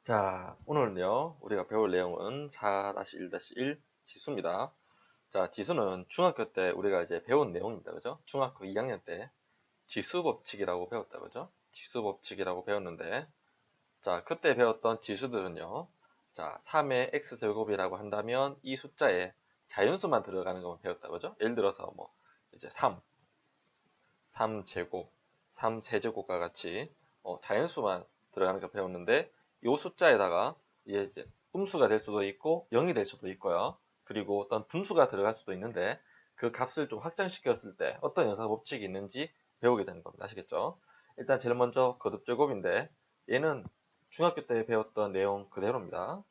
자, 오늘은요, 우리가 배울 내용은 4-1-1 지수입니다. 자, 지수는 중학교 때 우리가 이제 배운 내용입니다. 그죠? 중학교 2학년 때 지수 법칙이라고 배웠다. 그죠? 지수 법칙이라고 배웠는데, 자, 그때 배웠던 지수들은요, 자, 3의 x제곱이라고 한다면 이 숫자에 자연수만 들어가는 것만 배웠다. 그죠? 예를 들어서 뭐, 이제 3제곱, 3세제곱과 같이 자연수만 들어가는 거 배웠는데 이 숫자에다가 이제 음수가 될 수도 있고 0이 될 수도 있고요. 그리고 어떤 분수가 들어갈 수도 있는데 그 값을 좀 확장시켰을 때 어떤 연산 법칙이 있는지 배우게 되는 겁니다. 아시겠죠? 일단 제일 먼저 거듭제곱인데 얘는 중학교 때 배웠던 내용 그대로입니다.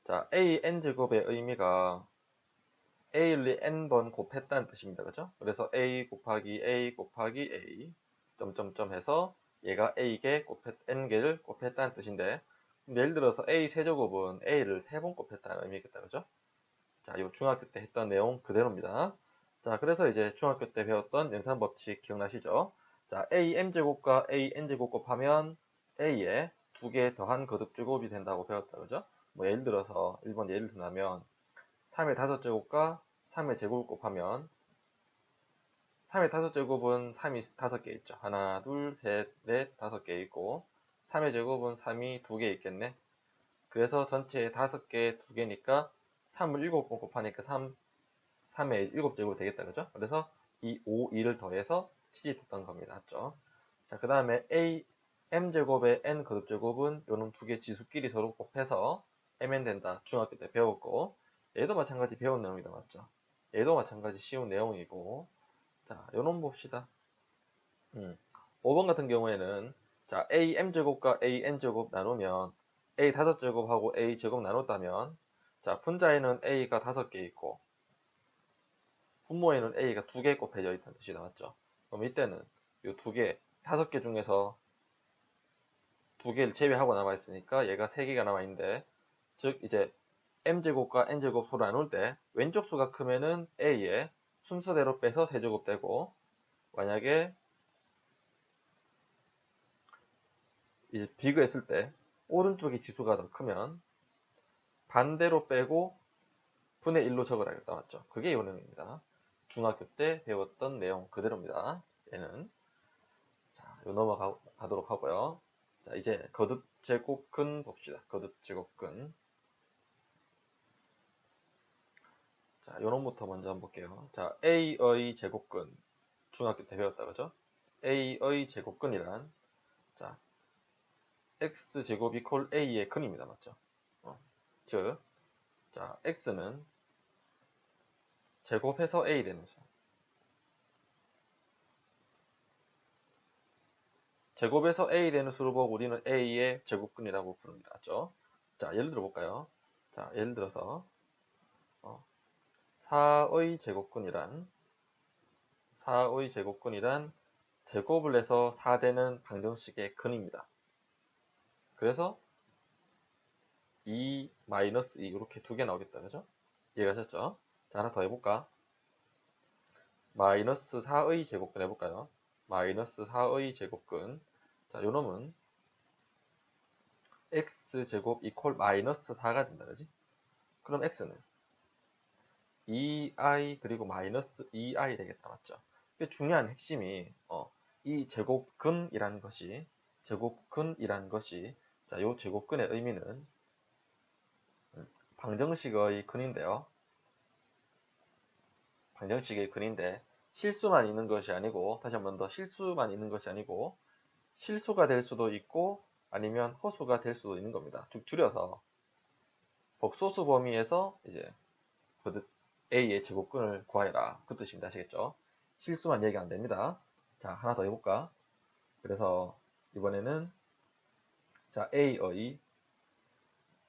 자, AN제곱의 의미가 A를 n번 곱했다는 뜻입니다. 그죠? 그래서 A 곱하기 A 곱하기 A 점점점 해서 얘가 A개 N개를 곱했다는 뜻인데 예를 들어서 A 세제곱은 A를 3번 곱했다는 의미겠다. 그죠? 자, 요 중학교 때 했던 내용 그대로입니다. 자, 그래서 이제 중학교 때 배웠던 연산법칙 기억나시죠? 자, AM제곱과 AN제곱 곱하면 A에 2개 더한 거듭제곱이 된다고 배웠다. 그죠? 뭐 예를 들어서 1번 예를 들면 3의 5제곱과 3의 제곱을 곱하면 3의 5제곱은 3이 5개 있죠. 하나, 둘, 셋, 넷, 5개 있고 3의 제곱은 3이 2개 있겠네. 그래서 전체 5개 2개니까 3을 7번 곱하니까 3의 7제곱 되겠다. 그죠? 그래서 이 5, 2를 더해서 7이 됐던 겁니다. 맞죠? 자, 그 다음에 m제곱의 n 거듭제곱은 요놈 2개 지수끼리 서로 곱해서 mn 된다. 중학교 때 배웠고 얘도 마찬가지 배운 내용이다. 맞죠? 얘도 마찬가지 쉬운 내용이고 자, 요놈 봅시다. 5번 같은 경우에는 자, am제곱과 an제곱 나누면 a 5제곱하고 a 제곱 나눴다면 자, 분자에는 a가 5개 있고 분모에는 a가 2개 곱해져 있다는 뜻이 나왔죠. 그럼 이때는 이 2개, 5개 중에서 2개를 제외하고 남아있으니까 얘가 3개가 남아있는데 즉 이제 m제곱과 n제곱 서로 나눌 때 왼쪽 수가 크면은 a에 순서대로 빼서 세제곱 되고 만약에 이제 비교했을 때 오른쪽이 지수가 더 크면 반대로 빼고 분의 1로 적으라겠다. 맞죠? 그게 이 내용입니다. 중학교 때 배웠던 내용 그대로입니다. 얘는 자, 요 넘어가도록 하고요. 자, 이제 거듭제곱근 봅시다. 거듭제곱근. 자, 요놈부터 먼저 한번 볼게요. 자, A의 제곱근. 중학교 때 배웠다, 그죠? A의 제곱근이란, 자, X제곱 이퀄 A의 근입니다. 맞죠? 즉, 자, X는 제곱해서 A 되는 수. 제곱해서 A 되는 수를 보고 우리는 A의 제곱근이라고 부릅니다. 맞죠? 자, 예를 들어 볼까요? 자, 예를 들어서, 4의 제곱근이란 제곱을 해서 4되는 방정식의 근입니다. 그래서 2, 마이너스 2 이렇게 두 개 나오겠다. 그죠? 이해가셨죠? 자, 하나 더 해볼까? 마이너스 4의 제곱근 해볼까요? 마이너스 4의 제곱근. 자, 요 놈은 x제곱 이퀄 마이너스 4가 된다. 그지? 그럼 x는 2i 그리고 마이너스 2i 되겠다. 맞죠? 중요한 핵심이 이 제곱근이라는 것이 자, 요 제곱근의 의미는 방정식의 근인데요. 방정식의 근인데 실수만 있는 것이 아니고 다시 한 번 더 실수만 있는 것이 아니고 실수가 될 수도 있고 아니면 허수가 될 수도 있는 겁니다. 쭉 줄여서 복소수 범위에서 이제 A의 제곱근을 구하여라. 그 뜻입니다. 아시겠죠? 실수만 얘기 안 됩니다. 자, 하나 더 해볼까? 그래서 이번에는 자, A의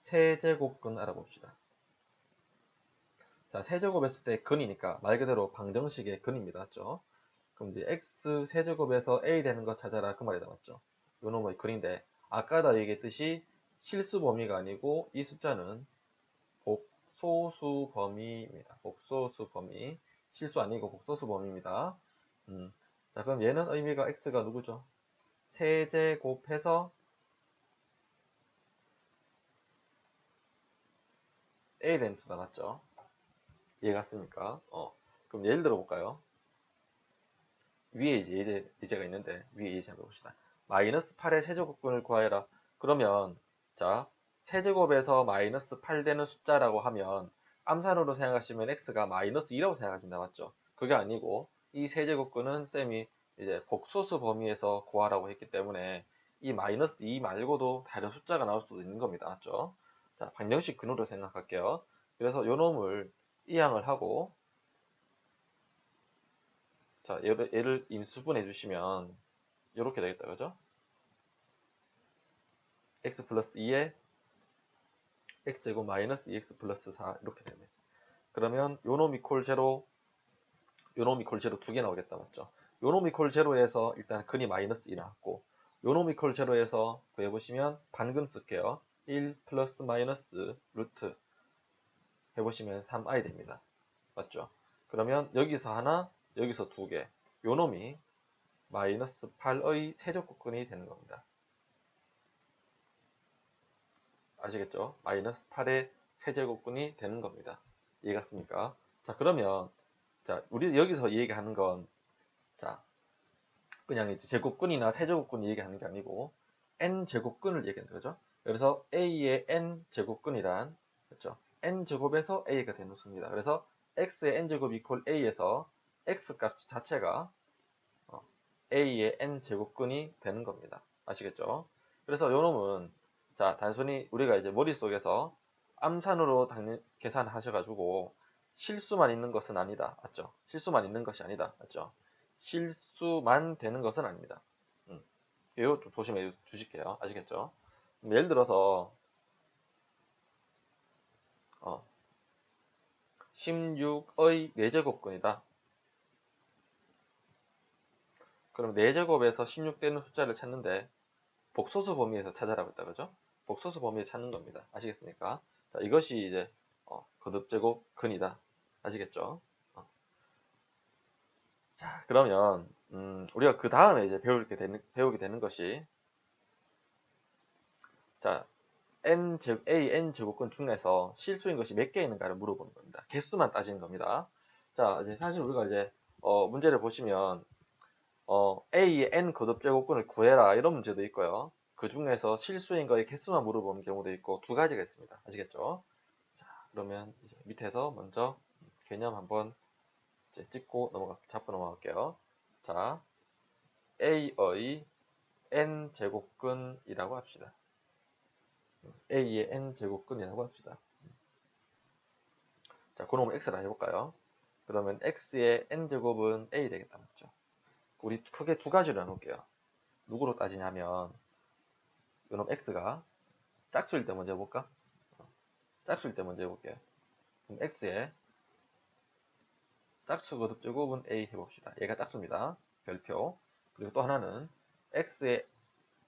세제곱근 알아봅시다. 자, 세제곱 했을 때 근이니까 말 그대로 방정식의 근입니다. 맞죠? 그럼 이제 x 세제곱에서 a 되는 거 찾아라 그 말이다. 맞죠? 요 놈의 근인데 아까도 얘기했듯이 실수 범위가 아니고 이 숫자는 복소수 범위입니다. 복소수 범위. 실수 아니고 복소수 범위입니다. 자, 그럼 얘는 의미가 x가 누구죠? 세제곱해서 A 되는 수가 맞죠? 이해가 갔습니까? 그럼 예를 들어 볼까요? 위에 이제 예제가 있는데, 위에 예제 한번 봅시다. 마이너스 8의 세제곱근을 구하여라. 그러면, 자, 세제곱에서 마이너스 8 되는 숫자라고 하면, 암산으로 생각하시면 x가 마이너스 2라고 생각하신다, 맞죠? 그게 아니고, 이 세제곱근은 쌤이 이제 복소수 범위에서 구하라고 했기 때문에, 이 마이너스 2 말고도 다른 숫자가 나올 수도 있는 겁니다, 맞죠? 자, 방정식 근으로 생각할게요. 그래서 요 놈을 이항을 하고, 자, 얘를 인수분해 주시면 이렇게 되겠다, 그죠? x 플러스 2에 x제곱 마이너스 2x 플러스 4 이렇게 되네. 그러면 요놈 이퀄 제로, 요놈 이퀄 제로 두 개 나오겠다, 맞죠? 요놈 이퀄 제로에서 일단 근이 마이너스 2 나왔고, 요놈 이퀄 제로에서 구해보시면 반근 쓸게요. 1 플러스 마이너스 루트 해보시면 3i 됩니다. 맞죠? 그러면 여기서 하나, 여기서 두 개. 요놈이 마이너스 8의 세제곱근이 되는 겁니다. 아시겠죠? 마이너스 8의 세제곱근이 되는 겁니다. 이해갔습니까? 자, 그러면, 자, 우리 여기서 얘기하는 건, 자, 그냥 이제 제곱근이나 세제곱근 얘기하는 게 아니고, n제곱근을 얘기하는 거죠. 그래서 a의 n제곱근이란, 그렇죠? n제곱에서 a가 되는 수입니다. 그래서 x의 n제곱 이퀄 a에서 x 값 자체가 a의 n제곱근이 되는 겁니다. 아시겠죠? 그래서 요 놈은, 자, 단순히 우리가 이제 머릿속에서 암산으로 계산하셔가지고 실수만 있는 것은 아니다. 맞죠? 실수만 있는 것이 아니다. 맞죠? 실수만 되는 것은 아닙니다. 이거 좀 조심해 주실게요. 아시겠죠? 예를 들어서 16의 4제곱근이다. 그럼 4제곱에서 16 되는 숫자를 찾는데 복소수 범위에서 찾아라고 했다. 그죠? 복소수 범위에 찾는 겁니다. 아시겠습니까? 자, 이것이 이제 거듭제곱 근이다. 아시겠죠? 자, 그러면 우리가 그 다음에 이제 배우게 되는 것이, 자, a n 제곱근 중에서 실수인 것이 몇 개 있는가를 물어보는 겁니다. 개수만 따지는 겁니다. 자, 이제 사실 우리가 이제 문제를 보시면 a의 n 거듭제곱근을 구해라 이런 문제도 있고요. 그 중에서 실수인 거의 개수만 물어보는 경우도 있고 두 가지가 있습니다. 아시겠죠? 자, 그러면 이제 밑에서 먼저 개념 한번 이제 잡고 넘어갈게요. 자, a의 n 제곱근이라고 합시다. a의 n 제곱근이라고 합시다. 자, 그놈을 x라 해볼까요? 그러면 x의 n 제곱은 a 되겠다, 맞죠? 우리 크게 두 가지로 나눌게요. 누구로 따지냐면 이놈 x가 짝수일 때 먼저 해볼까? 짝수일 때 먼저 해볼게요. 그럼 x의 짝수 거듭제곱은 a 해봅시다. 얘가 짝수입니다. 별표. 그리고 또 하나는 x의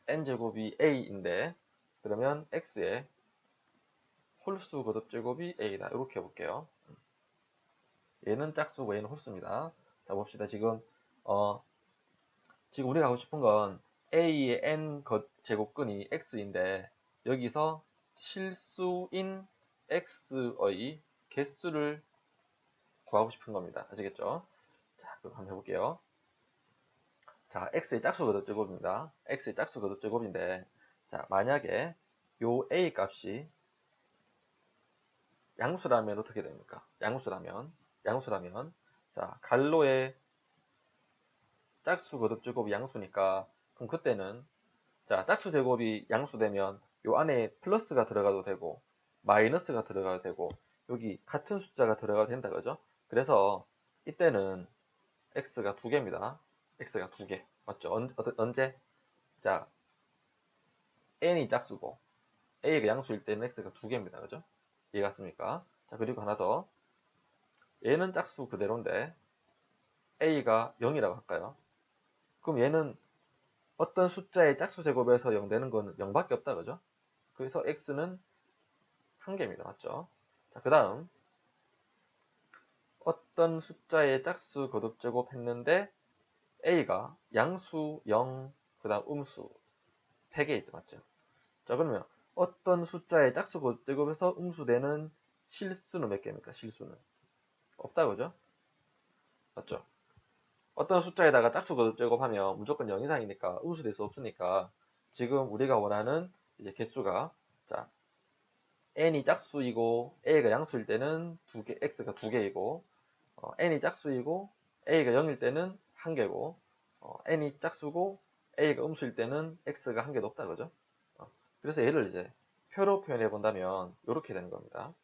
n제곱이 a인데 그러면 x의 홀수 거듭제곱이 a다. 이렇게 해볼게요. 얘는 짝수고 얘는 홀수입니다. 자, 봅시다. 지금 우리가 하고 싶은 건 a의 n 제곱근이 x인데 여기서 실수인 x의 개수를 구하고 싶은 겁니다. 아시겠죠? 자, 그럼 한번 해볼게요. 자, x의 짝수 거듭제곱입니다. x의 짝수 거듭제곱인데, 자, 만약에 요 a 값이 양수라면 어떻게 됩니까? 양수라면, 자, 갈로의 짝수 거듭제곱이 양수니까, 그럼 그때는, 자, 짝수 제곱이 양수되면 요 안에 플러스가 들어가도 되고, 마이너스가 들어가도 되고, 여기 같은 숫자가 들어가도 된다, 그죠? 그래서 이때는 x가 2개입니다. x가 2개. 맞죠? 언제? 자, n이 짝수고 a가 양수일 때는 x가 2개입니다. 그죠? 이해갔습니까? 자, 그리고 하나 더. 얘는 짝수 그대로인데 a가 0이라고 할까요? 그럼 얘는 어떤 숫자의 짝수 제곱에서 0 되는 거는 0밖에 없다. 그죠? 그래서 x는 1개입니다. 맞죠? 자, 그 다음 어떤 숫자의 짝수 거듭제곱 했는데 a가 양수 0, 그 다음 음수 3개 있죠. 맞죠? 자, 그러면 어떤 숫자의 짝수 거듭제곱에서 음수되는 실수는 몇 개입니까? 실수는 없다, 그죠? 맞죠? 어떤 숫자에다가 짝수 거듭 제곱하면 무조건 0 이상이니까 음수될 수 없으니까 지금 우리가 원하는 이제 개수가, 자, n이 짝수이고 a가 양수일 때는 x가 2개이고, n이 짝수이고 a가 0일 때는 1개고, n이 짝수고 a가 음수일 때는 x가 1개도 없다, 그죠? 그래서 얘를 이제 표로 표현해 본다면 이렇게 되는 겁니다.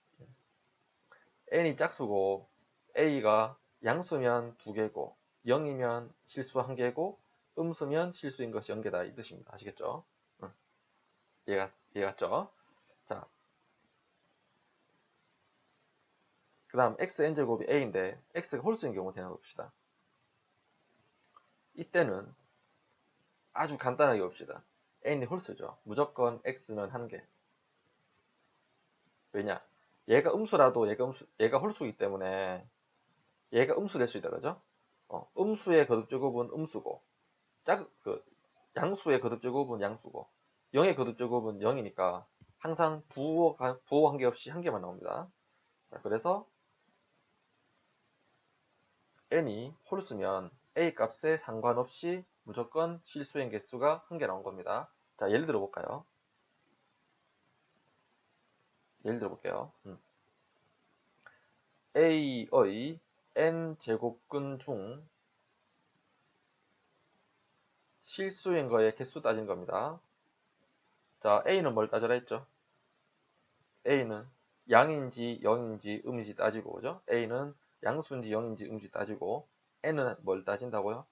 n이 짝수고 a가 양수면 2개고 0이면 실수 1개고 음수면 실수인 것이 0개다, 이 뜻입니다. 아시겠죠? 이해갔죠? 자, 그 다음 xn제곱이 a인데 x가 홀수인 경우 생각해 봅시다. 이때는 아주 간단하게 봅시다. n이 홀수죠. 무조건 x는 1개. 왜냐? 얘가 음수라도 얘가 홀수이기 때문에 얘가 음수 될 수 있다, 그죠? 음수의 거듭제곱은 음수고, 양수의 거듭제곱은 양수고, 0의 거듭제곱은 0이니까 항상 부호 관계없이 1개만 나옵니다. 자, 그래서 n이 홀수면 a 값에 상관없이 무조건 실수인 개수가 1개 나온 겁니다. 자, 예를 들어 볼까요? 예를 들어 볼게요. a의 n제곱근 중 실수인 거의 개수 따진 겁니다. 자, a는 뭘 따져라 했죠? a는 양인지 0인지 음인지 따지고, 그죠? a는 양수인지 0인지 음인지 따지고, n은 뭘 따진다고요?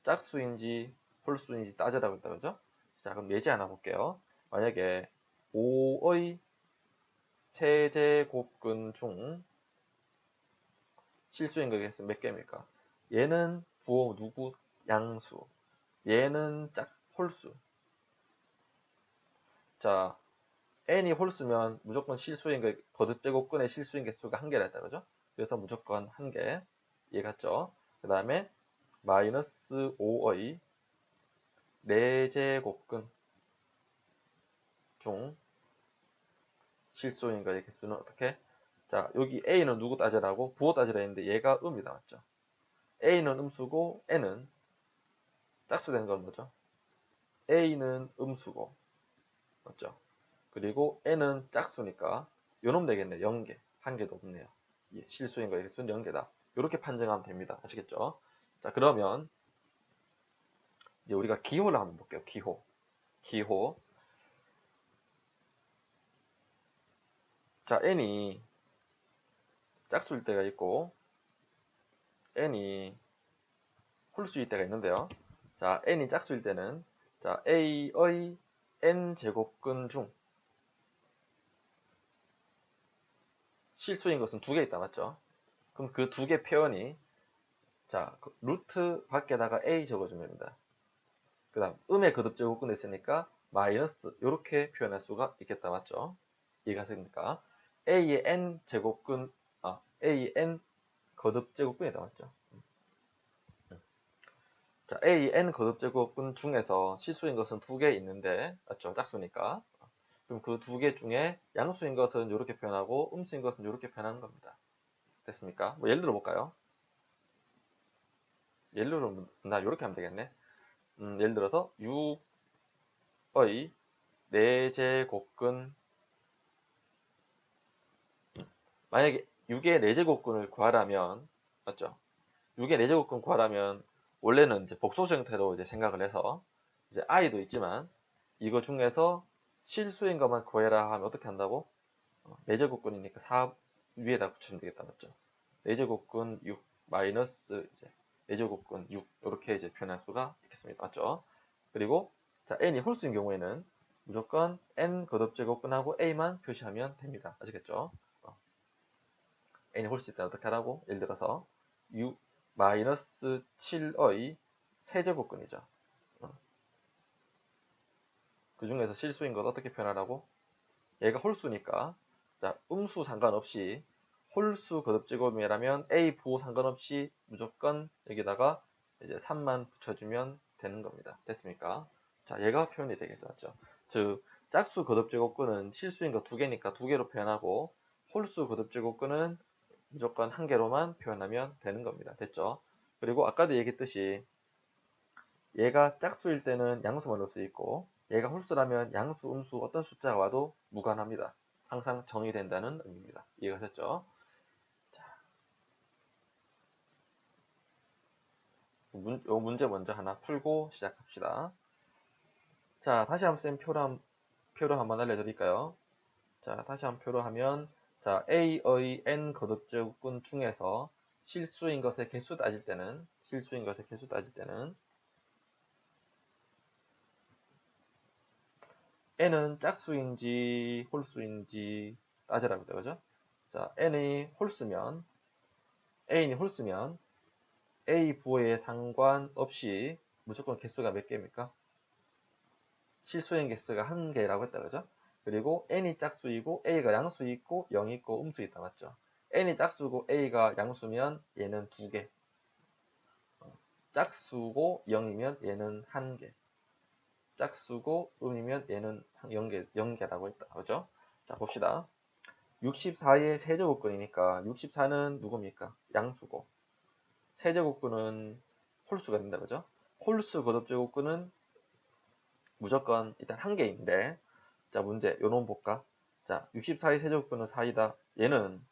짝수인지 홀수인지 따져라고 했다, 그죠? 자, 그럼 예제 하나 볼게요. 만약에 5의 세제곱근 중 실수인 거겠어 몇 개입니까? 얘는 부호 누구? 양수. 얘는 홀수. 자, n이 홀수면 무조건 실수인 거, 거듭제곱근의 실수인 개수가 1개라 했다, 그죠? 그래서 무조건 1개. 이해갔죠? 그 다음에 마이너스 5의 4제곱근 중 실수인 거의 개수는 어떻게? 자, 여기 a는 누구 따지라고? 부호 따지라 했는데 얘가 음이 나왔죠. a는 음수고 n은 짝수 되는 건 뭐죠? a는 음수고, 맞죠? 그리고 n은 짝수니까 요놈 되겠네. 0개. 1개도 없네요. 예, 실수인 거의 개수는 0개다. 이렇게 판정하면 됩니다. 아시겠죠? 자, 그러면 이제 우리가 기호를 한번 볼게요. 기호. 자, n이 짝수일 때가 있고 n이 홀수일 때가 있는데요. 자, n이 짝수일 때는, 자, a의 n제곱근 중 실수인 것은 2개 있다, 맞죠? 그럼 그 2개 표현이, 자, 루트 밖에다가 a 적어주면 됩니다. 그 다음 음의 거듭제곱근 있으니까 마이너스 이렇게 표현할 수가 있겠다, 맞죠? 이해가십니까? a의 n 제곱근, a의 n 거듭제곱근이다, 맞죠? 자, a n 거듭제곱근 중에서 실수인 것은 2개 있는데, 맞죠? 짝수니까. 그럼 그 2개 중에 양수인 것은 이렇게 표현하고 음수인 것은 이렇게 표현하는 겁니다. 됐습니까? 뭐 예를 들어 볼까요? 예를 들어 나 이렇게 하면 되겠네. 예를 들어서 6의 4제곱근, 만약에 6의 4제곱근을 구하라면, 맞죠? 6의 4제곱근 구하라면 원래는 이제 복소수 형태로 이제 생각을 해서 이제 i도 있지만 이거 중에서 실수인 것만 구해라 하면 어떻게 한다고? 4제곱근이니까 4 위에다 붙이면 되겠다, 맞죠? 4제곱근 6 마이너스 이제 4제곱근 6 이렇게 이제 표현할 수가 있겠습니다, 맞죠? 그리고 자, n이 홀수인 경우에는 무조건 n 거듭제곱근하고 a만 표시하면 됩니다. 아시겠죠? n이 홀수일 때 어떻게 하라고? 예를 들어서 6 마이너스 7의 세제곱근이죠. 그 중에서 실수인 것 어떻게 표현하라고? 얘가 홀수니까, 자, 음수 상관없이 홀수 거듭제곱이라면 a 부호 상관없이 무조건 여기다가 이제 3만 붙여주면 되는 겁니다. 됐습니까? 자, 얘가 표현이 되겠죠, 맞죠? 즉 짝수 거듭제곱근은 실수인 거 2개니까 2개로 표현하고 홀수 거듭제곱근은 무조건 한 개로만 표현하면 되는 겁니다. 됐죠? 그리고 아까도 얘기했듯이 얘가 짝수일 때는 양수만 넣을 수 있고 얘가 홀수라면 양수, 음수 어떤 숫자가 와도 무관합니다. 항상 정의된다는 의미입니다. 이해가 됐죠? 요 문제 먼저 하나 풀고 시작합시다. 자, 다시 한번 쌤 표로 한번 알려드릴까요? 자, 다시 한번 표로 하면 자, A의 n 거듭제곱근 중에서 실수인 것의 개수 따질 때는 n은 짝수인지 홀수인지 따지라고 해요. 그죠? 자, n이 홀수면 A 부호에 상관없이 무조건 개수가 몇 개입니까? 실수인 개수가 한 개라고 했다. 그죠? 그리고 n이 짝수이고 a가 양수있고 0이 있고 음수 있다. 맞죠? n이 짝수고 a가 양수면 얘는 2개. 짝수고 0이면 얘는 1개. 짝수고 음이면 얘는 0개라고 했다. 그죠? 자, 봅시다. 64의 세제곱근이니까 64는 누굽니까? 양수고. 세제곱근은 홀수가 된다. 그죠? 홀수 거듭제곱근은 무조건 일단 1개인데 자, 문제 요놈 볼까? 자, 64의 세제곱근은 4이다. 얘는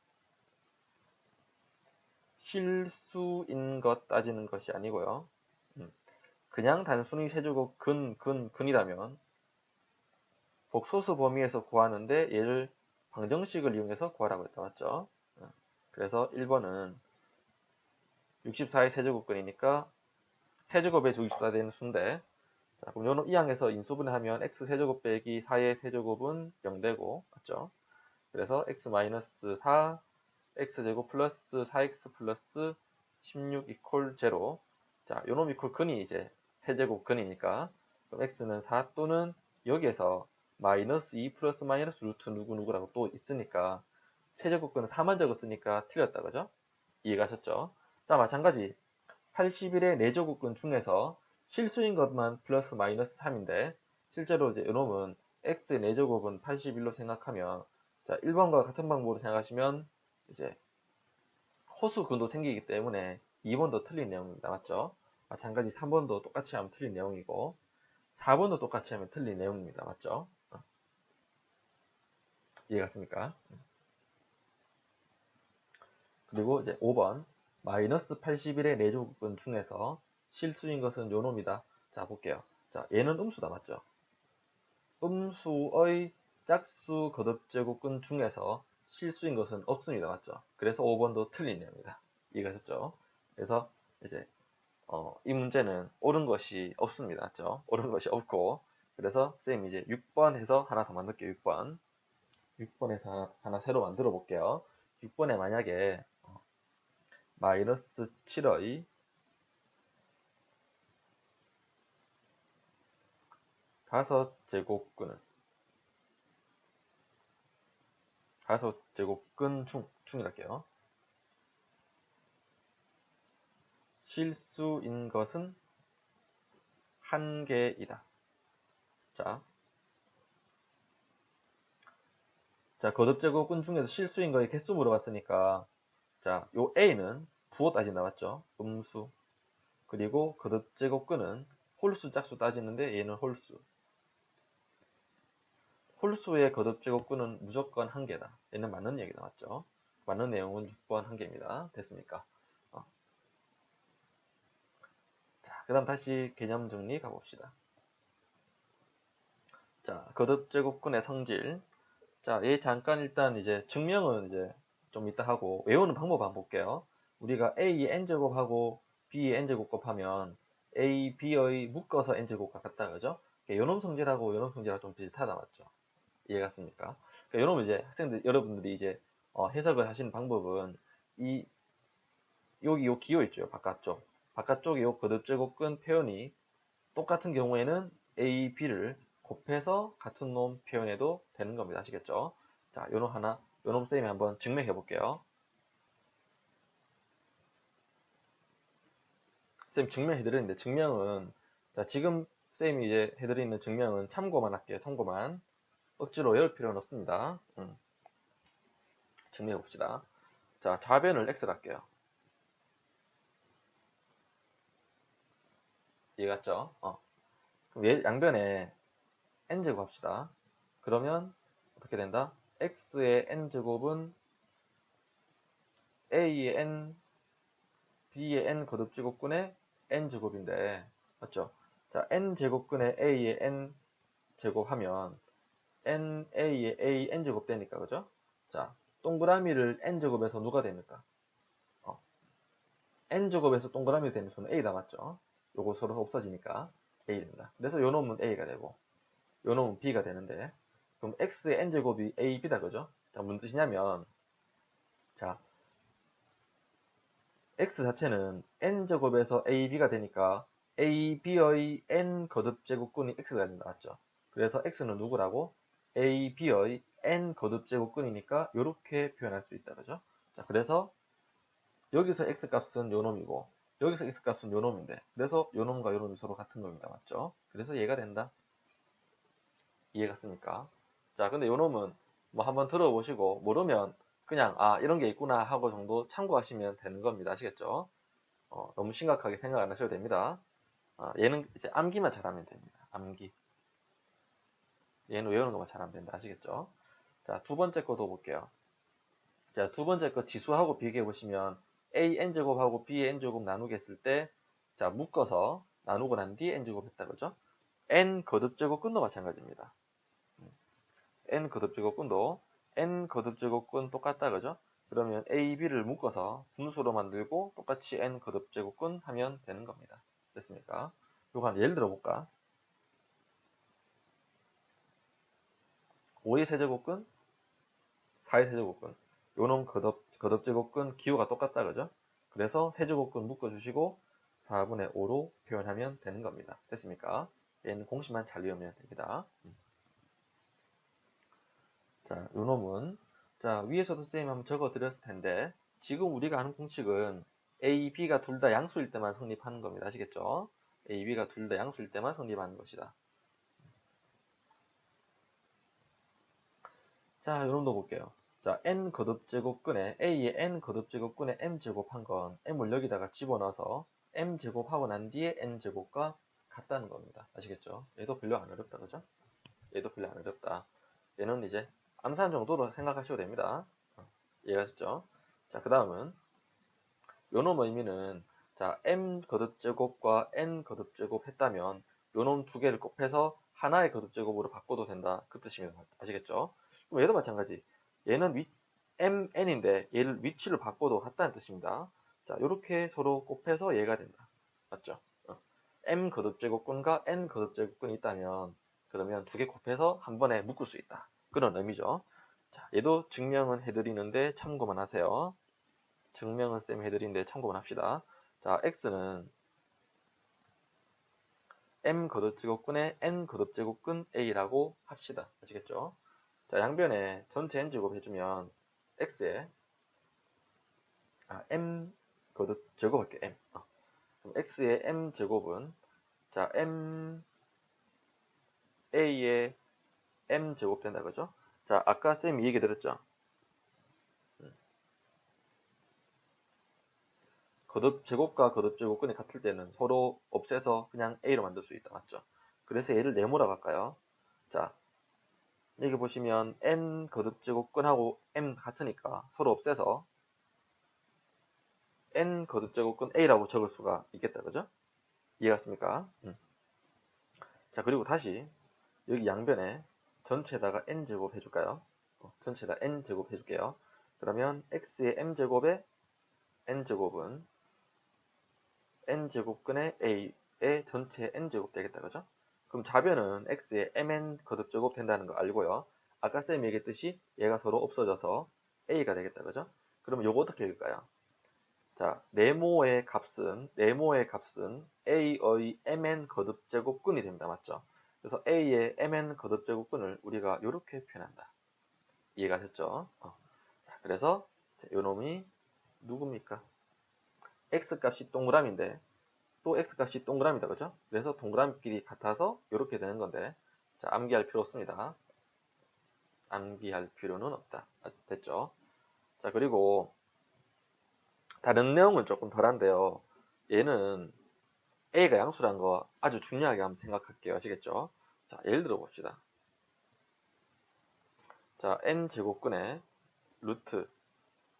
실수인 것 따지는 것이 아니고요. 그냥 단순히 세제곱 근이라면 복소수 범위에서 구하는데 얘를 방정식을 이용해서 구하라고 했다. 맞죠? 그래서 1번은 64의 세제곱근이니까 세제곱에 주 64 되는 수인데 자, 그럼 요놈 이항에서 인수분해하면 x세제곱 빼기 4의 세제곱은 0되고 맞죠? 그래서 x-4 x제곱 플러스 4x 플러스 16 이퀄 0. 자, 요놈 이퀄 근이 이제 세제곱 근이니까 그럼 x는 4 또는 여기에서 마이너스 2 플러스 마이너스 루트 누구누구라고 또 있으니까 세제곱근은 4만 적었으니까 틀렸다. 그죠? 이해가셨죠? 자, 마찬가지 81의 4제곱근 중에서 실수인 것만 플러스 마이너스 3인데 실제로 이제 요놈은 x의 4제곱은 81로 생각하면 자, 1번과 같은 방법으로 생각하시면 이제 호수근도 생기기 때문에 2번도 틀린 내용입니다. 맞죠? 마찬가지 3번도 똑같이 하면 틀린 내용이고 4번도 똑같이 하면 틀린 내용입니다. 맞죠? 이해갔습니까? 그리고 이제 5번 마이너스 81의 4제곱근 중에서 실수인 것은 요놈이다. 자, 볼게요. 자, 얘는 음수다. 맞죠? 음수의 짝수 거듭제곱근 중에서 실수인 것은 없습니다. 맞죠? 그래서 5번도 틀린 내용입니다. 이해가셨죠? 그래서 이제 이 문제는 옳은 것이 없습니다. 맞죠? 옳은 것이 없고 그래서 쌤이 이제 6번 해서 하나 더 만들게요. 6번에서 하나 새로 만들어 볼게요. 6번에 만약에 마이너스 7의 5제곱근은 5제곱근 중이랄게요. 실수인 것은 1개이다. 자, 거듭제곱근 중에서 실수인 거의 개수 물어봤으니까 자, 요 A는 부호 따진다. 맞죠? 음수. 그리고 거듭제곱근은 홀수 짝수 따지는데 얘는 홀수. 홀수의 거듭제곱근은 무조건 1개다. 얘는 맞는 얘기다. 맞죠? 맞는 내용은 6번 1개입니다. 됐습니까? 자, 그 다음 다시 개념 정리 가봅시다. 자, 거듭제곱근의 성질. 자, 얘 잠깐 일단 이제 증명은 이제 좀 이따 하고 외우는 방법 한번 볼게요. 우리가 A의 n제곱하고 B의 n제곱 곱하면 A, B의 묶어서 n제곱과 같다. 그죠? 요놈 성질하고 요놈 성질하고 좀 비슷하다. 맞죠? 이해갔습니까? 그러니까 요놈은 이제 여러분들이 이제 해석을 하시는 방법은 여기 요 기호 있죠. 바깥쪽에 요 거듭제곱근 표현이 똑같은 경우에는 A, B를 곱해서 같은 놈 표현해도 되는 겁니다. 아시겠죠? 자, 요놈 쌤이 한번 증명해 볼게요. 쌤 증명해 드리는데 증명은 자, 지금 쌤이 이제 해드리는 증명은 참고만 할게요. 참고만. 억지로 외울 필요는 없습니다. 증명해 봅시다. 자, 좌변을 x로 할게요. 이해갔죠? 그럼 양변에 n제곱 합시다. 그러면 어떻게 된다? x의 n제곱은 a의 n, b의 n 거듭제곱근의 n제곱인데, 맞죠? 자, n제곱근의 a의 n제곱하면 a의 a n제곱 되니까, 그죠? 자, 동그라미를 n제곱에서 누가 됩니까? n제곱에서 동그라미 되는 수는 a다, 맞죠? 요거 서로 없어지니까 a 됩니다. 그래서 요 놈은 a가 되고 요 놈은 b가 되는데, 그럼 x의 n제곱이 a, b다, 그죠? 자, 무슨 뜻이냐면, 자, x 자체는 n제곱에서 a, b가 되니까 a, b의 n 거듭제곱근이 x가 된다, 맞죠? 그래서 x는 누구라고? a, b의 n 거듭제곱근이니까 이렇게 표현할 수 있다, 그죠? 자, 그래서 여기서 x 값은 요 놈이고 여기서 x 값은 요 놈인데, 그래서 요 놈과 요 놈이 서로 같은 놈이다, 맞죠? 그래서 얘가 된다. 이해갔습니까? 자, 근데 요 놈은 뭐 한번 들어보시고 모르면 그냥 이런 게 있구나 하고 정도 참고하시면 되는 겁니다. 아시겠죠? 너무 심각하게 생각 안 하셔도 됩니다. 얘는 이제 암기만 잘하면 됩니다. 암기. 얘는 외우는 것만 잘하면 된다. 아시겠죠? 자, 두 번째 거도 볼게요. 자, 두 번째 거 지수하고 비교해 보시면 a n제곱하고 b n제곱 나누게 했을 때, 자, 묶어서 나누고 난 뒤에 n제곱 했다, 그죠? n 거듭제곱근도 마찬가지입니다. n 거듭제곱근도 n 거듭제곱근 똑같다, 그죠? 그러면 a, b를 묶어서 분수로 만들고 똑같이 n 거듭제곱근 하면 되는 겁니다. 됐습니까? 요거 한 예를 들어 볼까? 5의 세제곱근, 4의 세제곱근. 요놈 거듭제곱근 기호가 똑같다, 그죠? 그래서 세제곱근 묶어주시고 4분의 5로 표현하면 되는 겁니다. 됐습니까? 얘는 공식만 잘 외우면 됩니다. 자, 요놈은, 자, 위에서도 쌤이 한번 적어 드렸을 텐데, 지금 우리가 하는 공식은 A, B가 둘 다 양수일 때만 성립하는 겁니다. 아시겠죠? A, B가 둘 다 양수일 때만 성립하는 것이다. 자, 요놈도 볼게요. 자, n 거듭제곱근에 a의 n 거듭제곱근에 m제곱한 건 m을 여기다가 집어넣어서 m제곱하고 난 뒤에 n제곱과 같다는 겁니다. 아시겠죠? 얘도 별로 안 어렵다, 그죠? 얘도 별로 안 어렵다. 얘는 이제 암산 정도로 생각하셔도 됩니다. 이해하셨죠? 자, 그 다음은 요놈 의미는, 자, m 거듭제곱과 n 거듭제곱 했다면 요놈 두 개를 곱해서 하나의 거듭제곱으로 바꿔도 된다, 그 뜻이면 아시겠죠? 그럼 얘도 마찬가지. 얘는 mn인데 얘를 위치를 바꿔도 같다는 뜻입니다. 자, 이렇게 서로 곱해서 얘가 된다. 맞죠? m 거듭제곱근과 n 거듭제곱근이 있다면 그러면 두 개 곱해서 한 번에 묶을 수 있다, 그런 의미죠. 자, 얘도 증명은 해드리는데 참고만 하세요. 증명은 쌤 해드리는데 참고만 합시다. 자, x는 m 거듭제곱근에 n 거듭제곱근 a라고 합시다. 아시겠죠? 자, 양변에 전체 n제곱 해주면 x에 m 거듭제곱할게요. m. 그럼 x의 m제곱은, 자, a의 m제곱 된다, 그죠? 자, 아까 쌤이 얘기 드렸죠? 거듭제곱과 거듭제곱근이 같을 때는 서로 없애서 그냥 a로 만들 수 있다, 맞죠? 그래서 얘를 네모라고 할까요? 자, 여기 보시면 n 거듭제곱근하고 m 같으니까 서로 없애서 n 거듭제곱근 a라고 적을 수가 있겠다, 그죠? 이해갔습니까? 자, 그리고 다시 여기 양변에 전체에다가 n제곱 해줄까요? 전체에다 n제곱 해줄게요. 그러면 x의 m제곱에 n제곱은 n제곱근의 a의 전체 n제곱 되겠다, 그죠? 그럼 좌변은 x의 mn 거듭제곱 된다는 거 알고요. 아까 쌤이 얘기했듯이 얘가 서로 없어져서 a가 되겠다, 그죠? 그러면 요거 어떻게 읽을까요? 자, 네모의 값은 a의 mn 거듭제곱근이 됩니다, 맞죠? 그래서 a의 mn 거듭제곱근을 우리가 이렇게 표현한다. 이해가 됐죠? 자, 그래서 요 놈이 누굽니까? x값이 동그라미인데 또 x값이 동그라미다, 그죠? 그래서 동그라미끼리 같아서 이렇게 되는 건데, 자, 암기할 필요 없습니다. 암기할 필요는 없다. 됐죠? 자, 그리고 다른 내용은 조금 덜한데요. 얘는 A가 양수라는 거 아주 중요하게 한번 생각할게요. 아시겠죠? 자, 예를 들어 봅시다. 자, n제곱근의 루트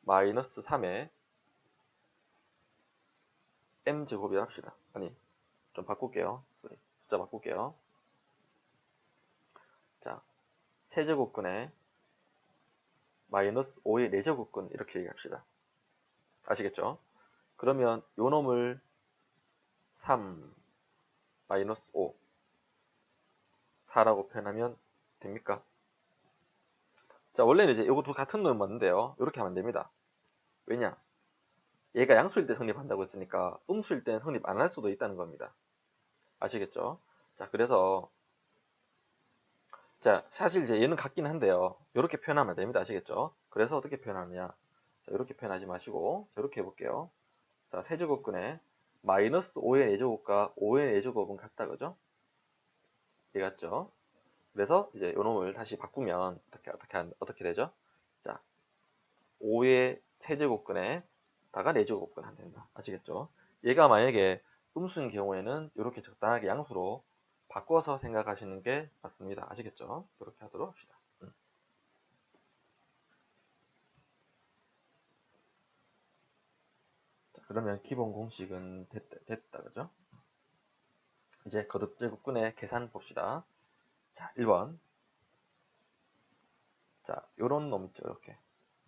마이너스 3의 m제곱이라 합시다. 아니, 좀 바꿀게요. 숫자 바꿀게요. 자, 세제곱근의 마이너스 5의 4제곱근 이렇게 얘기합시다. 아시겠죠? 그러면 요 놈을 3 마이너스 5 4라고 표현하면 됩니까? 자, 원래는 이제 요거 두 같은 놈 맞는데요. 이렇게 하면 됩니다. 왜냐? 얘가 양수일 때 성립한다고 했으니까 음수일 때는 성립 안 할 수도 있다는 겁니다. 아시겠죠? 자, 그래서 자, 사실 이제 얘는 같긴 한데요. 이렇게 표현하면 됩니다. 아시겠죠? 그래서 어떻게 표현하느냐? 자, 이렇게 표현하지 마시고 이렇게 해볼게요. 자, 세제곱근의 마이너스 5의 4제곱과 5의 4제곱은 같다, 그죠? 이해갔죠? 그래서 이제 요 놈을 다시 바꾸면 어떻게 되죠? 자, 5의 세제곱근에다가 4제곱근 하면 된다. 아시겠죠? 얘가 만약에 음수인 경우에는 이렇게 적당하게 양수로 바꿔서 생각하시는 게 맞습니다. 아시겠죠? 이렇게 하도록 합시다. 자, 그러면 기본 공식은 됐다, 그죠? 이제 거듭제곱근의 계산 봅시다. 자, 1번. 자, 요런 놈 있죠, 이렇게.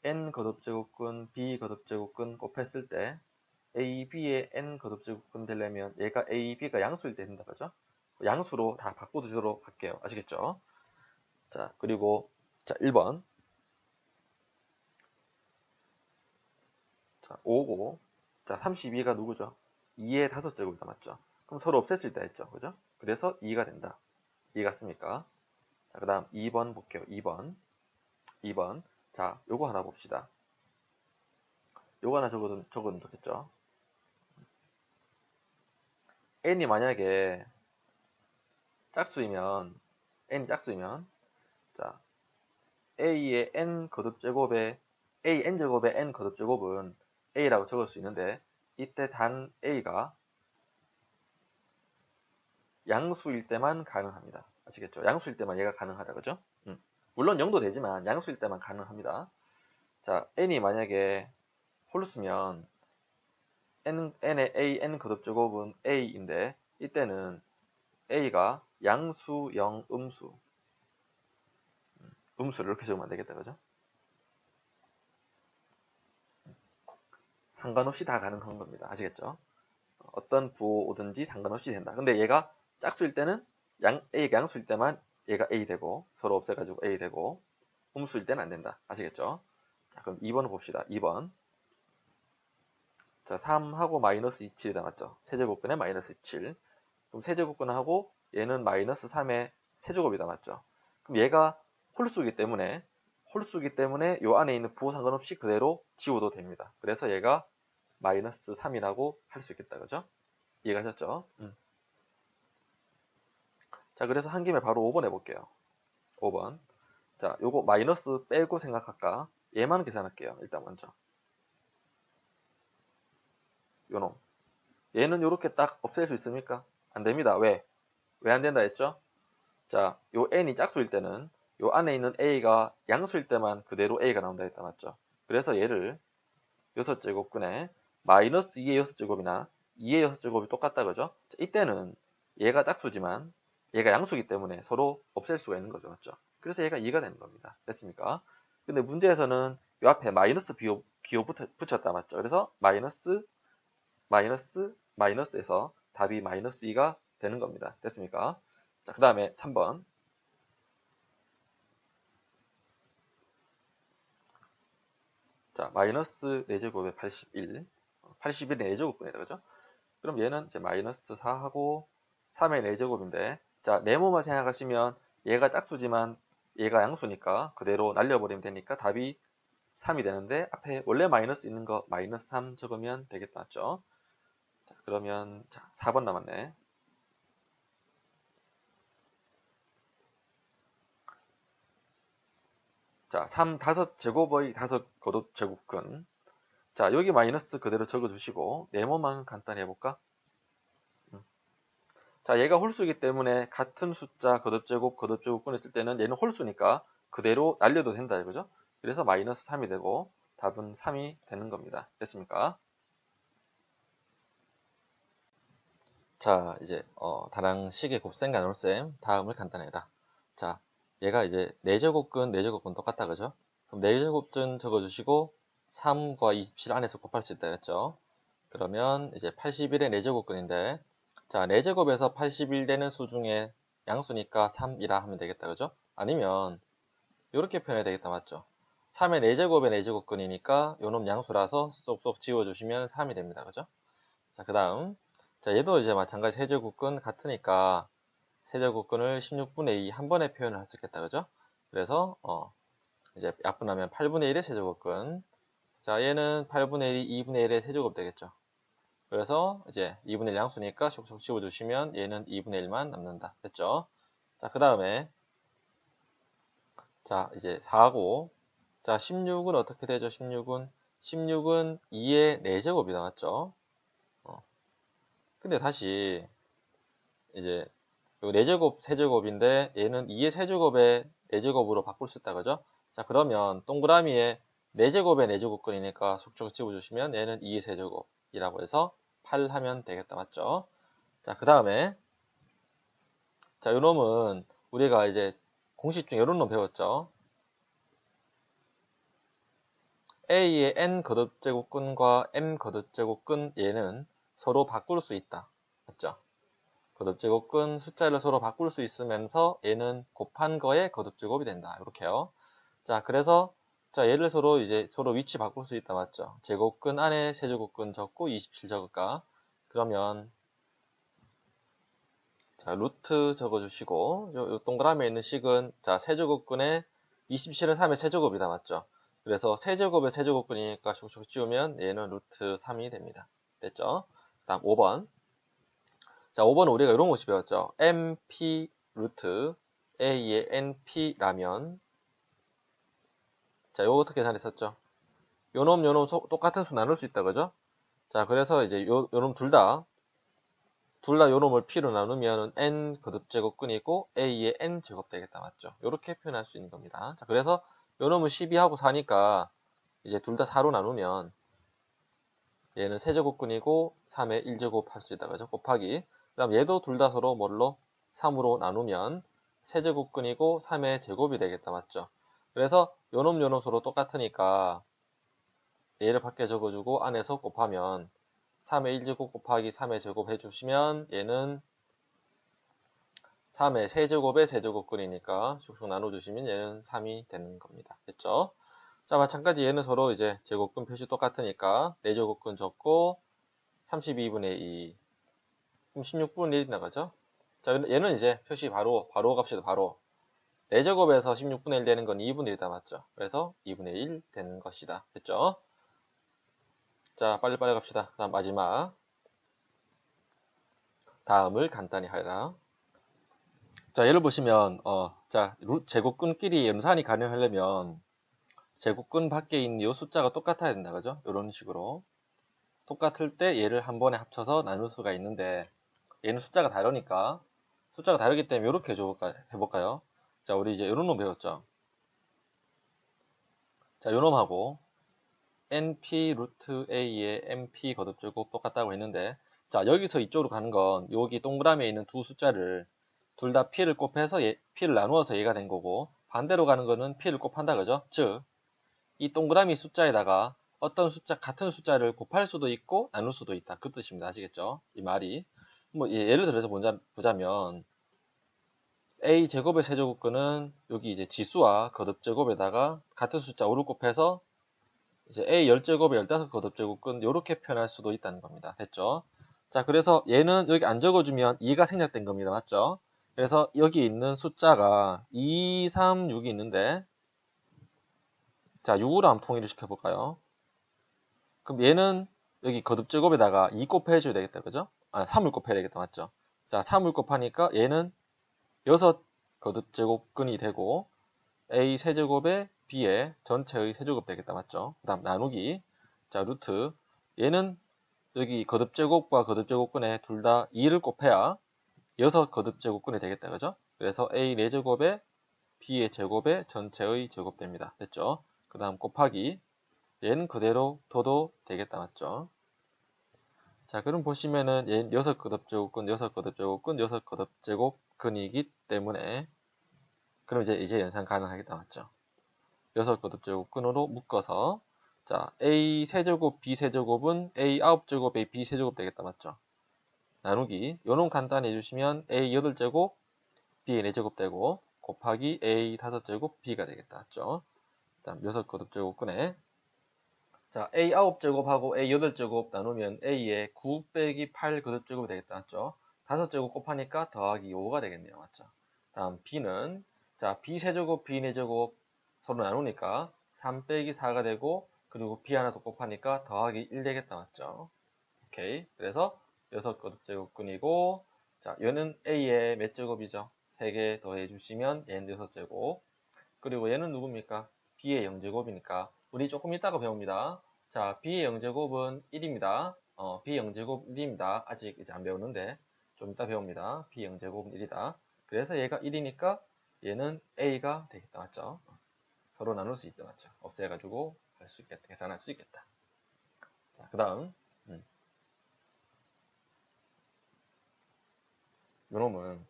n 거듭제곱근, b 거듭제곱근 곱했을 때 a, b의 n 거듭제곱근 되려면 얘가 a, b가 양수일 때 된다, 그죠? 양수로 다 바꿔주도록 할게요. 아시겠죠? 자, 그리고 자, 1번. 자, 5고 자, 32가 누구죠? 2의 5제곱이다, 맞죠? 그럼 서로 없앴을 때 했죠, 그죠? 그래서 2가 된다. 이해갔습니까? 자, 그 다음 2번 볼게요. 2번. 자, 요거 하나 봅시다. 요거 하나 적어두면 좋겠죠? n이 만약에 n이 짝수이면, 자, a의 n 거듭제곱에, n제곱의 n 거듭제곱은 a라고 적을 수 있는데, 이때 단 a가 양수일 때만 가능합니다. 아시겠죠? 양수일 때만 얘가 가능하다, 그죠? 물론 0도 되지만 양수일 때만 가능합니다. 자, n이 만약에 홀수면 n의 n 거듭제곱은 a인데 이때는 a가 양수, 0, 음수를 이렇게 적으면 안 되겠다, 그죠? 상관없이 다 가능한 겁니다. 아시겠죠? 어떤 부호든지 상관없이 된다. 근데 얘가 짝수일 때는 a가 양수일 때만 얘가 a 되고 서로 없애가지고 a 되고 음수일 때는 안 된다. 아시겠죠? 자, 그럼 2번을 봅시다. 2번. 자, 3하고 마이너스 27이 남았죠. 세제곱근에 마이너스 27. 그럼 세제곱근하고 얘는 마이너스 3의 세제곱이 남았죠. 그럼 얘가 홀수이기 때문에 요 안에 있는 부호 상관없이 그대로 지워도 됩니다. 그래서 얘가 마이너스 3이라고 할 수 있겠다. 그죠? 이해가셨죠? 자, 그래서 한 김에 바로 5번 해볼게요. 5번. 자, 요거 마이너스 빼고 생각할까? 얘만 계산할게요. 일단 먼저. 요놈. 얘는 요렇게 딱 없앨 수 있습니까? 안 됩니다. 왜? 왜 안 된다 했죠? 자, 요 n이 짝수일 때는 요 안에 있는 a가 양수일 때만 그대로 a가 나온다 했다, 맞죠? 그래서 얘를 6제곱근에 마이너스 2의 6제곱이나 2의 6제곱이 똑같다, 그죠? 자, 이때는 얘가 짝수지만 얘가 양수기 때문에 서로 없앨 수가 있는 거죠, 맞죠? 그래서 얘가 2가 되는 겁니다. 됐습니까? 근데 문제에서는 요 앞에 마이너스 기호 붙였다, 맞죠? 그래서 마이너스에서 답이 마이너스 2가 되는 겁니다. 됐습니까? 자, 그 다음에 3번. 자, 마이너스 4제곱에 81. 81의 4제곱분이다, 그죠? 그럼 얘는 이제 마이너스 4하고 3의 4제곱인데, 자, 네모만 생각하시면 얘가 짝수지만 얘가 양수니까 그대로 날려버리면 되니까 답이 3이 되는데, 앞에 원래 마이너스 있는 거 마이너스 3 적으면 되겠다, 맞죠? 자, 그러면, 자, 4번 남았네. 자, 3 5제곱의 5거듭제곱근. 자, 여기 마이너스 그대로 적어주시고 네모만 간단히 해볼까? 자, 얘가 홀수이기 때문에 같은 숫자 거듭제곱근을 쓸 때는 얘는 홀수니까 그대로 날려도 된다 이거죠? 그래서 마이너스 3이 되고 답은 3이 되는 겁니다. 됐습니까? 자, 이제 다랑식의 곱셈과 나눗셈 다음을 간단히 해라. 자, 얘가 이제 4제곱근 똑같다 그죠? 그럼 4제곱근 적어주시고 3과 27 안에서 곱할 수 있다 했죠? 그러면 이제 81의 4제곱근인데 자, 4제곱에서 81 되는 수 중에 양수니까 3이라 하면 되겠다 그죠? 아니면 이렇게 표현해야 되겠다 맞죠? 3의 4제곱의 4제곱근이니까 요놈 양수라서 쏙쏙 지워주시면 3이 됩니다 그죠? 자, 그 다음 자, 얘도 이제 마찬가지 세제곱근 같으니까 세제곱근을 16분의 2 한 번에 표현을 할 수 있겠다 그죠? 그래서 이제 약분하면 8분의 1의 세제곱근. 자, 얘는 8분의 1이 2분의 1의 세제곱 되겠죠. 그래서 이제 2분의 1 양수니까 쏙쏙 지워주시면 얘는 2분의 1만 남는다. 됐죠? 자, 그 다음에 자, 이제 4고 자, 16은 어떻게 되죠? 16은 2의 4제곱이 나왔죠. 근데 다시 이제 요 4제곱, 세제곱인데 얘는 2의 세제곱에 4제곱으로 바꿀 수 있다 그죠? 자, 그러면 동그라미에 4제곱에 4제곱근이니까 쏙쏙 집어주시면 얘는 2의 세제곱이라고 해서 8 하면 되겠다 맞죠? 자, 그 다음에 자, 요놈은 우리가 이제 공식 중에 요런 놈 배웠죠? A의 n 거듭제곱근과 m 거듭제곱근 얘는 서로 바꿀 수 있다 맞죠? 거듭제곱근 숫자를 서로 바꿀 수 있으면서 얘는 곱한 거에 거듭제곱이 된다. 이렇게요. 자, 그래서 자, 얘를 서로 위치 바꿀 수 있다. 맞죠? 제곱근 안에 세제곱근 적고 27 적을까? 그러면 자, 루트 적어주시고 요 동그라미에 있는 식은 자, 세제곱근에 27은 3의 세제곱이다. 맞죠? 그래서 세제곱의 세제곱근이니까 슉슉 지우면 얘는 루트 3이 됩니다. 됐죠? 다음 5번. 자, 5번은 우리가 이런 것이 배웠죠. mp 루트 a의 np라면 자, 요거 어떻게 잘했었죠? 요놈 똑같은 수 나눌 수 있다 그죠? 자, 그래서 이제 요놈 둘 다 요놈을 p로 나누면 n 거듭제곱근이고 a의 n 제곱 되겠다 맞죠? 요렇게 표현할 수 있는 겁니다. 자, 그래서 요놈은 12하고 4니까 이제 둘 다 4로 나누면 얘는 세제곱근이고 3의 1제곱 할 수 있다 그죠? 곱하기 그 다음 얘도 둘 다 서로 뭘로 3으로 나누면 세제곱근이고 3의 제곱이 되겠다 맞죠? 그래서 요놈 서로 똑같으니까 얘를 밖에 적어주고 안에서 곱하면 3의 1제곱 곱하기 3의 제곱 해주시면 얘는 3의 세제곱의 세제곱근이니까 쑥쑥 나눠주시면 얘는 3이 되는 겁니다. 됐죠? 자, 마찬가지 얘는 서로 이제 제곱근 표시 똑같으니까 4제곱근 적고 32분의 2 그럼 16분의 1이 나가죠? 자, 얘는 이제 표시 바로 갑시다. 바로 4제곱에서 16분의 1 되는 건 2분의 1이다 맞죠? 그래서 2분의 1 되는 것이다. 됐죠? 자, 빨리빨리 갑시다. 다음 마지막. 다음을 간단히 하라. 자, 예를 보시면 자, 제곱근끼리 연산이 가능하려면 제곱근 밖에 있는 이 숫자가 똑같아야 된다. 그죠? 이런 식으로. 똑같을 때 얘를 한 번에 합쳐서 나눌 수가 있는데 얘는 숫자가 다르니까 숫자가 다르기 때문에 이렇게 해볼까요? 자, 우리 이제 이런 놈 배웠죠? 자, 요 놈하고 np 루트 a의 np 거듭제곱 똑같다고 했는데 자, 여기서 이쪽으로 가는 건 여기 동그라미에 있는 두 숫자를 둘 다 p를 곱해서 p를 나누어서 얘가 된 거고 반대로 가는 거는 p를 곱한다 그죠? 즉, 이 동그라미 숫자에다가 어떤 같은 숫자를 곱할 수도 있고 나눌 수도 있다. 그 뜻입니다. 아시겠죠? 이 말이. 뭐 예를 들어서 보자면 a 제곱의 세제곱근은 여기 이제 지수와 거듭제곱에다가 같은 숫자 5를 곱해서 이제 a 10제곱에 15 거듭제곱근 이렇게 표현할 수도 있다는 겁니다. 됐죠? 자, 그래서 얘는 여기 안 적어주면 2가 생략된 겁니다. 맞죠? 그래서 여기 있는 숫자가 2, 3, 6이 있는데 자, 6으로 한번 통일을 시켜볼까요? 그럼 얘는 여기 거듭제곱에다가 2 곱해줘야 되겠다. 그죠? 3을 곱해야 되겠다. 맞죠? 자, 3을 곱하니까 얘는 6 거듭제곱근이 되고 a 세제곱에 b의 전체의 세제곱 되겠다. 맞죠? 그 다음 나누기. 자, 루트. 얘는 여기 거듭제곱과 거듭제곱근에 둘 다 2를 곱해야 6 거듭제곱근이 되겠다. 그죠? 그래서 a 4제곱에 b의 제곱에 전체의 제곱 됩니다. 됐죠? 그 다음 곱하기. 얘는 그대로 둬도 되겠다. 맞죠? 자, 그럼 보시면은 얘는 6거듭제곱근, 6거듭제곱근, 6거듭제곱근이기 때문에 그럼 이제 연산 가능하겠다. 맞죠? 6거듭제곱근으로 묶어서 자, a 세제곱, b 세제곱은 a 9제곱, a b 세제곱 되겠다. 맞죠? 나누기. 요놈 간단히 해주시면 a 8제곱, b 4제곱 되고 곱하기 a 5제곱, b가 되겠다. 맞죠? 다음 6거듭제곱근에 자, a 9제곱하고 a 8제곱 나누면 a의 9 빼기 8 거듭제곱이 되겠다. 맞죠? 5제곱 곱하니까 더하기 5가 되겠네요. 맞죠? 다음 b는 자, b 세제곱, b 4제곱 서로 나누니까 3 빼기 4가 되고 그리고 b 하나 더 곱하니까 더하기 1 되겠다. 맞죠? 오케이. 그래서 6거듭제곱근이고 자, 얘는 a의 몇 제곱이죠? 3개 더해 주시면 얘는 6제곱. 그리고 얘는 누굽니까? b의 0제곱이니까 우리 조금 이따가 배웁니다. 자, b의 0제곱은 1입니다. b의 0제곱 1입니다. 아직 이제 안 배우는데 좀 이따 배웁니다. b의 0제곱은 1이다. 그래서 얘가 1이니까 얘는 a가 되겠다. 맞죠? 서로 나눌 수 있죠. 맞죠? 없애가지고 할 수 있겠다. 계산할 수 있겠다. 자, 그 다음 요놈은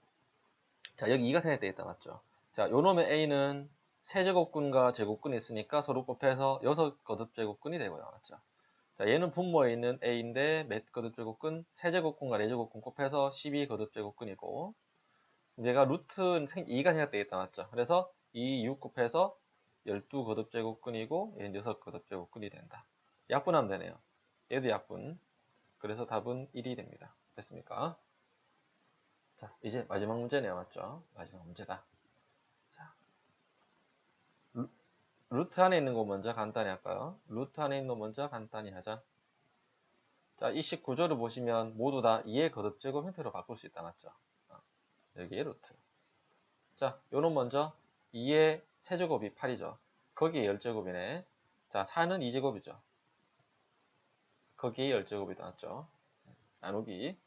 자, 여기 2가 생략되겠다. 맞죠? 자, 요놈의 a는 세제곱근과 제곱근이 있으니까 서로 곱해서 6거듭제곱근이 되고요. 맞죠? 자, 얘는 분모에 있는 a인데 몇 거듭제곱근? 세제곱근과 4제곱근 곱해서 12거듭제곱근이고 얘가 루트 2가 생략되겠다. 맞죠? 그래서 2, 6 곱해서 12거듭제곱근이고 얘는 6거듭제곱근이 된다. 약분하면 되네요. 얘도 약분. 그래서 답은 1이 됩니다. 됐습니까? 자, 이제 마지막 문제네요. 맞죠? 마지막 문제다. 자, 루트 안에 있는 거 먼저 간단히 할까요? 루트 안에 있는 거 먼저 간단히 하자. 자, 이 식 구조를 보시면 모두 다 2의 거듭제곱 형태로 바꿀 수 있다. 맞죠? 여기에 루트. 자, 요놈 먼저 2의 세제곱이 8이죠. 거기에 10제곱이네. 자, 4는 2제곱이죠. 거기에 10제곱이 나왔죠. 나누기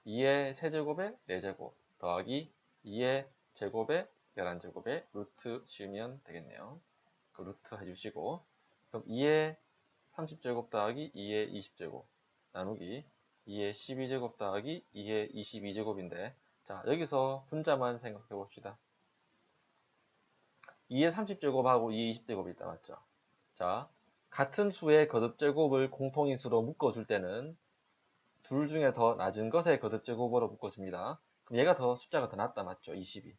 2의 세제곱에 4제곱 더하기 2의 제곱에 11제곱에 루트 씌우면 되겠네요. 그 루트 해주시고 그럼 2의 30제곱 더하기 2의 20제곱 나누기 2의 12제곱 더하기 2의 22제곱인데 자, 여기서 분자만 생각해 봅시다. 2의 30제곱하고 2의 20제곱이 있다. 맞죠? 자, 같은 수의 거듭제곱을 공통인수로 묶어줄 때는 둘 중에 더 낮은 것의 거듭제곱으로 묶어줍니다. 그럼 얘가 숫자가 더 낮다. 맞죠? 20이.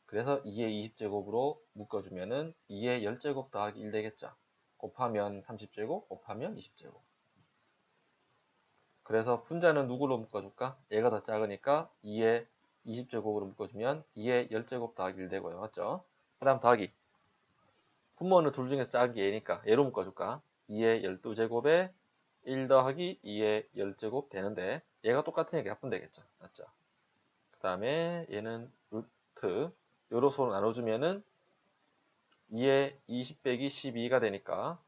그래서 2의 20제곱으로 묶어주면은 2의 10제곱 더하기 1 되겠죠. 곱하면 30제곱, 곱하면 20제곱. 그래서 분자는 누구로 묶어줄까? 얘가 더 작으니까 2의 20제곱으로 묶어주면 2의 10제곱 더하기 1 되고요. 맞죠? 그 다음 더하기. 분모는 둘 중에 작은 게 얘니까 얘로 묶어줄까? 2의 12제곱에 1 더하기 2의 10제곱 되는데 얘가 똑같으니까 약분 되겠죠. 맞죠? 그 다음에 얘는 루트 요로서로 나눠주면은 2의 20 빼기 12가 되니까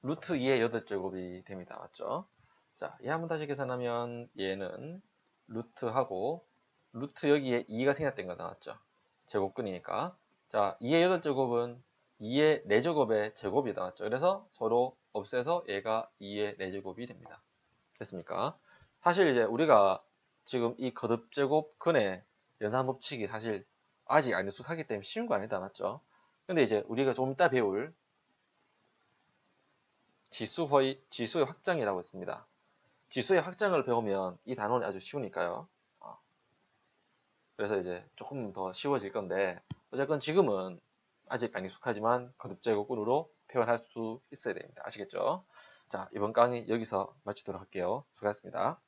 루트 2의 8제곱이 됩니다. 맞죠? 자, 얘 한번 다시 계산하면 얘는 루트하고 루트 여기에 2가 생략된 거 나왔죠? 제곱근이니까 자, 2의 8제곱은 2의 4제곱의 제곱이 나왔죠. 그래서 서로 없애서 얘가 2의 4제곱이 됩니다. 됐습니까? 사실 이제 우리가 지금 이 거듭제곱 근의 연산법칙이 사실 아직 안 익숙하기 때문에 쉬운 거 아니다. 맞죠? 근데 이제 우리가 좀 이따 배울 지수의 확장이라고 있습니다. 지수의 확장을 배우면 이 단원이 아주 쉬우니까요. 그래서 이제 조금 더 쉬워질 건데 어쨌건 지금은 아직 안 익숙하지만 거듭제곱근으로 표현할 수 있어야 됩니다. 아시겠죠? 자, 이번 강의 여기서 마치도록 할게요. 수고하셨습니다.